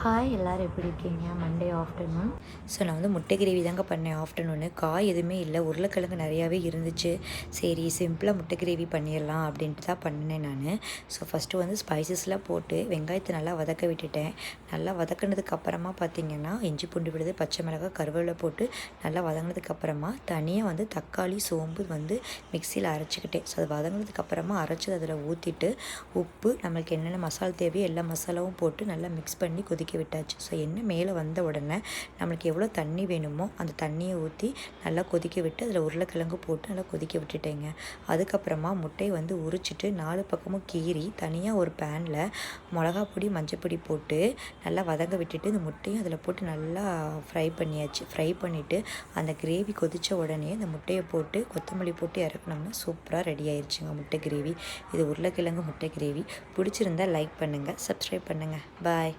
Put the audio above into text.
Hi எல்லோரும் எப்படி இருக்கீங்க? Monday afternoon. ஸோ நான் வந்து முட்டை கிரேவி தாங்க பண்ணேன் ஆஃப்டர்நூனு. காய் எதுவுமே இல்லை, உருளைக்கிழங்கு நிறையாவே இருந்துச்சு. சரி சிம்பிளாக முட்டை கிரேவி பண்ணிடலாம் அப்படின்ட்டு தான் பண்ணினேன் நான். ஸோ ஃபஸ்ட்டு வந்து ஸ்பைசஸ்லாம் போட்டு வெங்காயத்தை நல்லா வதக்க விட்டுட்டேன். நல்லா வதக்கினதுக்கப்புறமா பார்த்திங்கன்னா இஞ்சி பூண்டு விழுது, பச்சை மிளகாய், கருவேப்பிலை போட்டு நல்லா வதங்கினதுக்கப்புறமா தனியாக வந்து தக்காளி சோம்பு வந்து மிக்சியில் அரைச்சிக்கிட்டேன். ஸோ அது வதங்கினதுக்கப்புறமா அரைச்சி அதில் ஊற்றிட்டு உப்பு நம்மளுக்கு என்னென்ன மசாலா தேவையோ எல்லா மசாலாவும் போட்டு நல்லா மிக்ஸ் பண்ணி கொதிக்க விட்டாச்சு. ஸோ எண்ணெய் மேலே வந்த உடனே நம்மளுக்கு எவ்வளோ தண்ணி வேணுமோ அந்த தண்ணியை ஊற்றி நல்லா கொதிக்க விட்டு அதில் உருளைக்கிழங்கு போட்டு நல்லா கொதிக்க விட்டுட்டேங்க. அதுக்கப்புறமா முட்டையை வந்து உரிச்சிட்டு 4 பக்கமும் கீறி தனியாக ஒரு பேனில் மிளகா பொடி, மஞ்சப்பொடி போட்டு நல்லா வதங்க விட்டுட்டு இந்த முட்டையும் அதில் போட்டு நல்லா ஃப்ரை பண்ணியாச்சு. ஃப்ரை பண்ணிவிட்டு அந்த கிரேவி கொதித்த உடனே அந்த முட்டையை போட்டு கொத்தமல்லி போட்டு இறக்குனோம்னா சூப்பராக ரெடி ஆயிடுச்சுங்க முட்டை கிரேவி. இது உருளைக்கிழங்கு முட்டை கிரேவி. பிடிச்சிருந்தால் லைக் பண்ணுங்கள், சப்ஸ்கிரைப் பண்ணுங்கள். பாய்.